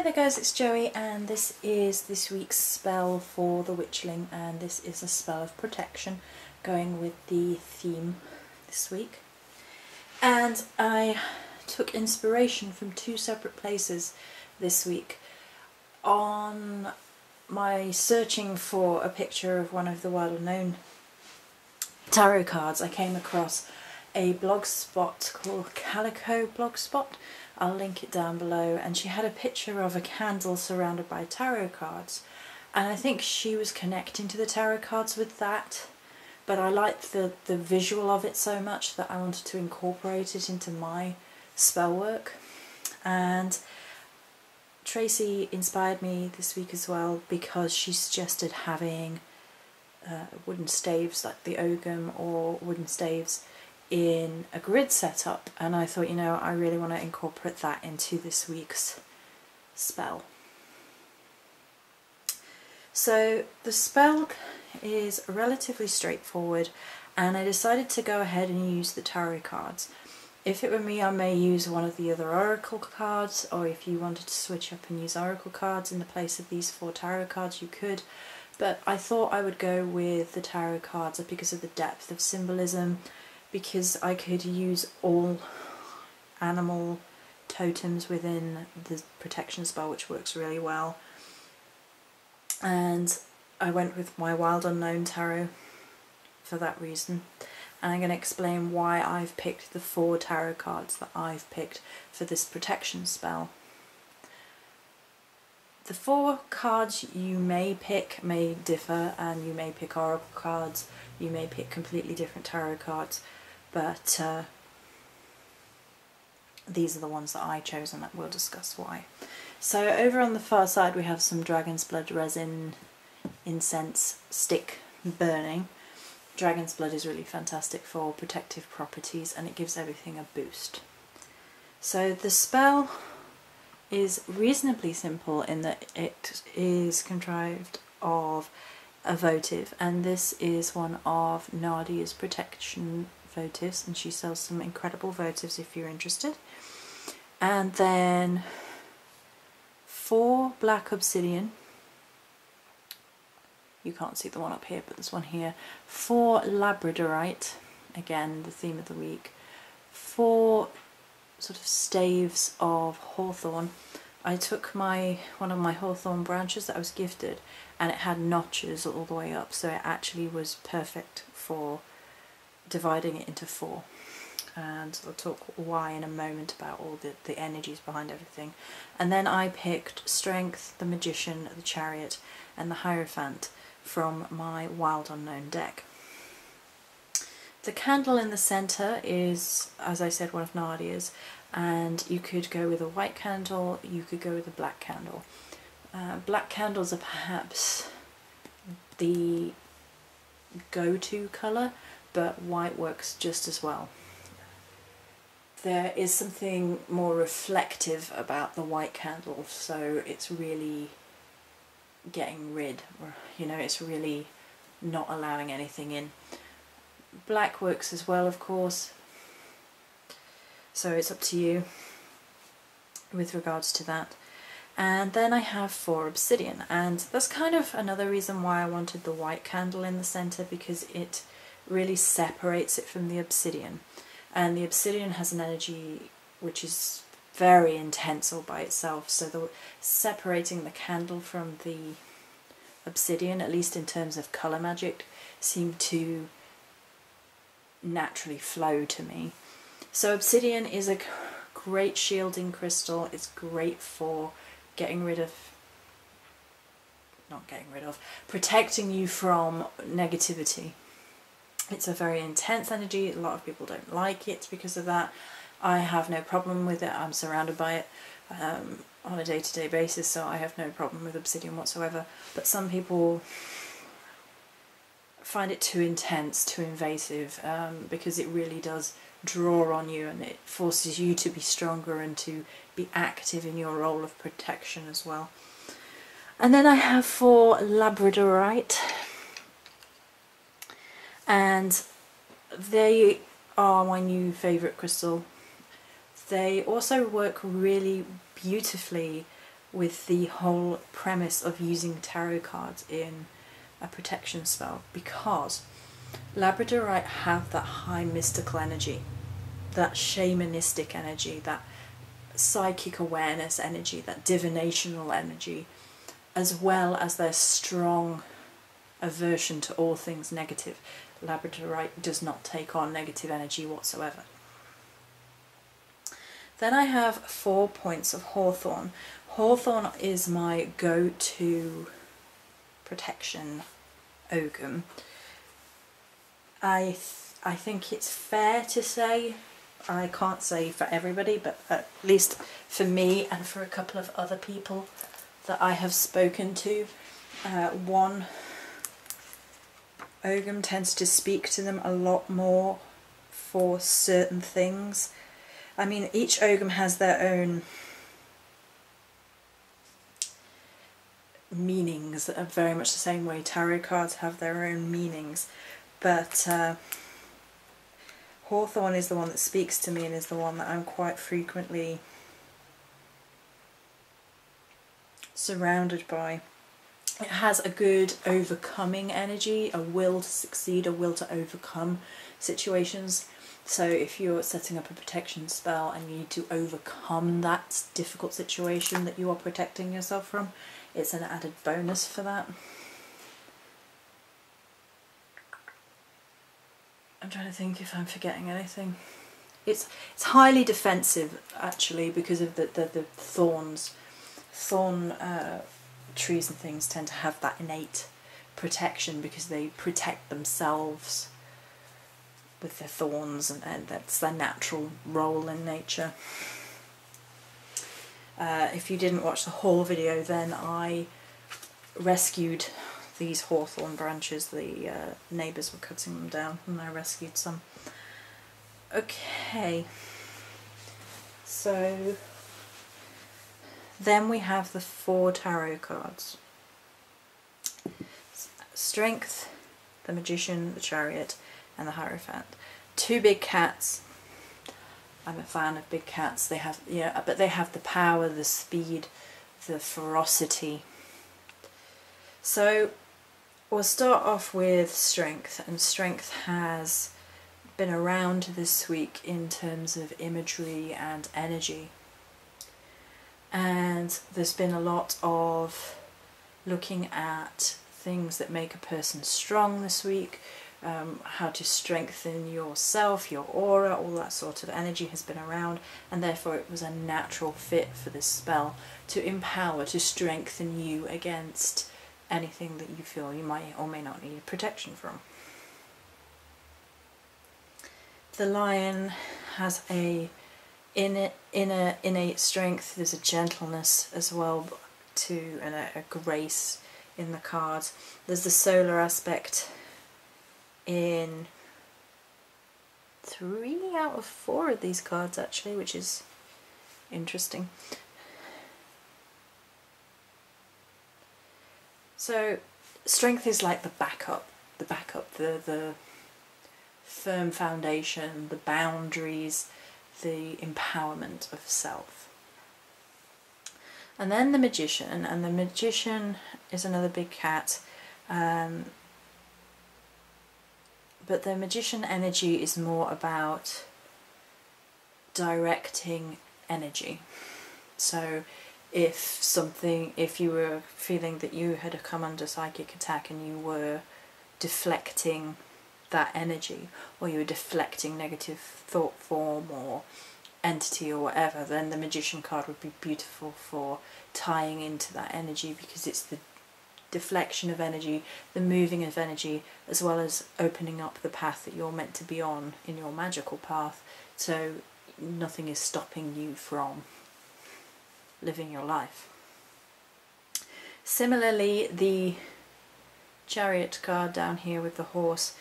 Hey there guys, it's Joey and this is this week's spell for the Witchling, and this is a spell of protection going with the theme this week. And I took inspiration from two separate places this week. On my searching for a picture of one of the well-known tarot cards, I came across a blogspot called Calico Blogspot. I'll link it down below, and she had a picture of a candle surrounded by tarot cards, and I think she was connecting to the tarot cards with that, but I liked the visual of it so much that I wanted to incorporate it into my spell work. And Tracy inspired me this week as well because she suggested having wooden staves like the Ogum or wooden staves in a grid setup, and I thought, you know, I really want to incorporate that into this week's spell. So the spell is relatively straightforward, and I decided to go ahead and use the tarot cards. If it were me, I may use one of the other oracle cards, or if you wanted to switch up and use oracle cards in the place of these 4 tarot cards, you could, but I thought I would go with the tarot cards because of the depth of symbolism, because I could use all animal totems within the protection spell, which works really well. And I went with my Wild Unknown tarot for that reason. And I'm going to explain why I've picked the 4 tarot cards that I've picked for this protection spell. The 4 cards you may pick may differ, and you may pick oracle cards, you may pick completely different tarot cards, but these are the ones that I chose, and we'll discuss why. So over on the far side we have some dragon's blood resin incense stick burning. Dragon's blood is really fantastic for protective properties, and it gives everything a boost. So the spell is reasonably simple in that it is contrived of a votive, and this is one of Nadia's protection votives, and she sells some incredible votives if you're interested. And then 4 black obsidian, you can't see the one up here but there's one here, 4 labradorite, again the theme of the week, 4 sort of staves of hawthorn. I took one of my hawthorn branches that I was gifted, and it had notches all the way up, so it actually was perfect for dividing it into 4. And I'll talk why in a moment about all the energies behind everything. And then I picked Strength, the Magician, the Chariot and the Hierophant from my Wild Unknown deck. The candle in the centre is, as I said, one of Nadia's, and you could go with a white candle, you could go with a black candle. Black candles are perhaps the go-to colour, but white works just as well. There is something more reflective about the white candle, so it's really getting rid, or, you know, it's really not allowing anything in. Black works as well, of course, so it's up to you with regards to that. And then I have 4 obsidian, and that's kind of another reason why I wanted the white candle in the centre, because it really separates it from the obsidian. And the obsidian has an energy which is very intense all by itself, so separating the candle from the obsidian, at least in terms of colour magic, seemed to naturally flow to me. So obsidian is a great shielding crystal. It's great for protecting you from negativity. It's a very intense energy. A lot of people don't like it because of that. I have no problem with it. I'm surrounded by it on a day-to-day basis, so I have no problem with obsidian whatsoever. But some people find it too intense, too invasive, because it really does draw on you, and it forces you to be stronger and to be active in your role of protection as well. And then I have 4 labradorite, and they are my new favourite crystal. They also work really beautifully with the whole premise of using tarot cards in a protection spell, because Labradorite have that high mystical energy, that shamanistic energy, that psychic awareness energy, that divinational energy, as well as their strong aversion to all things negative. Labradorite does not take on negative energy whatsoever. Then I have 4 points of Hawthorn. Hawthorn is my go-to protection ogham. I think it's fair to say, I can't say for everybody, but at least for me and for a couple of other people that I have spoken to, one ogham tends to speak to them a lot more for certain things. I mean, each ogham has their own meanings, very much the same way tarot cards have their own meanings, but Hawthorn is the one that speaks to me and is the one that I'm quite frequently surrounded by. It has a good overcoming energy, a will to succeed, a will to overcome situations. So if you're setting up a protection spell and you need to overcome that difficult situation that you are protecting yourself from, it's an added bonus for that. I'm trying to think if I'm forgetting anything. It's highly defensive, actually, because of the thorns. Thorn trees and things tend to have that innate protection because they protect themselves with their thorns, and that's their natural role in nature. If you didn't watch the whole video, then I rescued these hawthorn branches. The neighbours were cutting them down and I rescued some. Okay, so then we have the 4 tarot cards. Strength, the Magician, the Chariot and the Hierophant. 2 big cats. I'm a fan of big cats. They have, yeah, but they have the power, the speed, the ferocity. So we'll start off with strength, and strength has been around this week in terms of imagery and energy. And there's been a lot of looking at things that make a person strong this week, how to strengthen yourself, your aura, all that sort of energy has been around, and therefore it was a natural fit for this spell to empower, to strengthen you against anything that you feel you might or may not need protection from. The lion has a innate strength. There's a gentleness as well to, and a grace in the cards. There's the solar aspect in 3 out of 4 of these cards actually, which is interesting. So strength is like the backup, the firm foundation, the boundaries, the empowerment of self. And then the Magician, and the Magician is another big cat, but the Magician energy is more about directing energy. So if you were feeling that you had come under psychic attack and you were deflecting that energy, or you were deflecting negative thought form or entity or whatever, then the Magician card would be beautiful for tying into that energy, because it's the deflection of energy, the moving of energy, as well as opening up the path that you're meant to be on in your magical path, so nothing is stopping you from living your life. Similarly, the Chariot card down here with the horse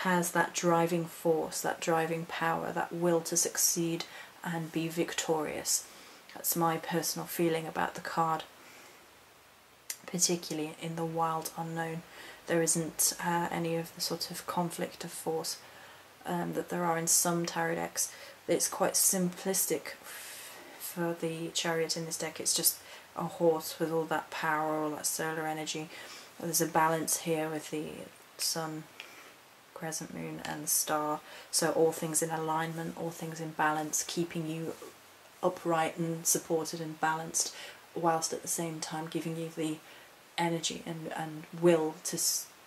has that driving force, that driving power, that will to succeed and be victorious. That's my personal feeling about the card, particularly in the wild unknown. There isn't any of the sort of conflict of force that there are in some tarot decks. It's quite simplistic for the Chariot in this deck. It's just a horse with all that power, all that solar energy. There's a balance here with the sun, crescent moon and the star, so all things in alignment, all things in balance, keeping you upright and supported and balanced, whilst at the same time giving you the energy and will to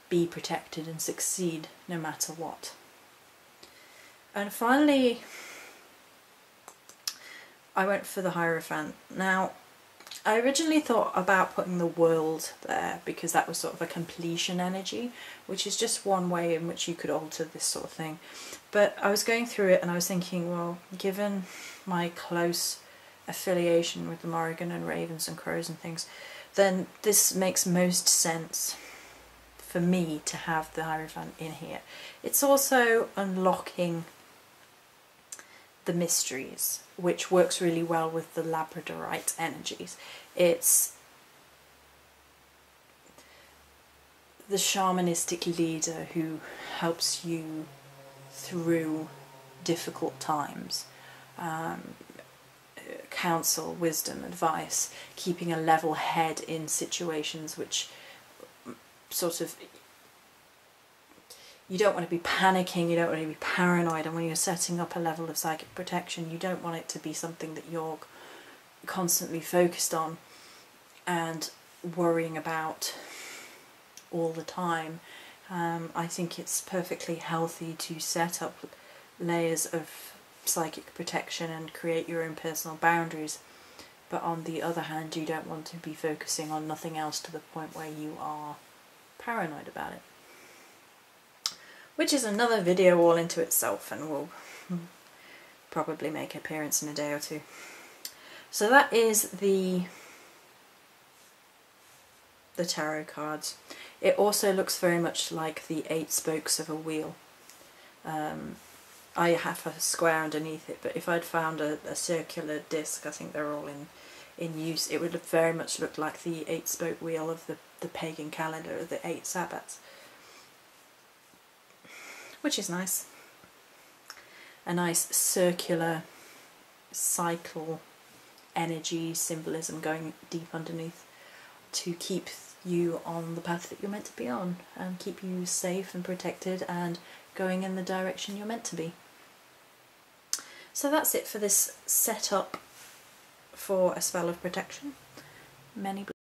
be protected and succeed no matter what. And finally, I went for the Hierophant. Now, I originally thought about putting the world there because that was sort of a completion energy, which is just one way in which you could alter this sort of thing. But I was going through it and I was thinking, well, given my close affiliation with the Morrigan and Ravens and Crows and things, then this makes most sense for me to have the Hierophant in here. It's also unlocking the mysteries, which works really well with the Labradorite energies. It's the shamanistic leader who helps you through difficult times. Counsel, wisdom, advice, keeping a level head in situations which sort of, you don't want to be panicking, you don't want to be paranoid, and when you're setting up a level of psychic protection, you don't want it to be something that you're constantly focused on and worrying about all the time. I think it's perfectly healthy to set up layers of psychic protection and create your own personal boundaries, but on the other hand, you don't want to be focusing on nothing else to the point where you are paranoid about it. Which is another video all into itself and will probably make an appearance in a day or two. So that is the tarot cards. It also looks very much like the 8 spokes of a wheel. I have a square underneath it, but if I'd found a circular disc, I think they're all in use, it would very much look like the 8-spoke wheel of the pagan calendar of the 8 Sabbats. Which is nice. A nice circular cycle energy symbolism going deep underneath to keep you on the path that you're meant to be on and keep you safe and protected and going in the direction you're meant to be. So that's it for this setup for a spell of protection. Many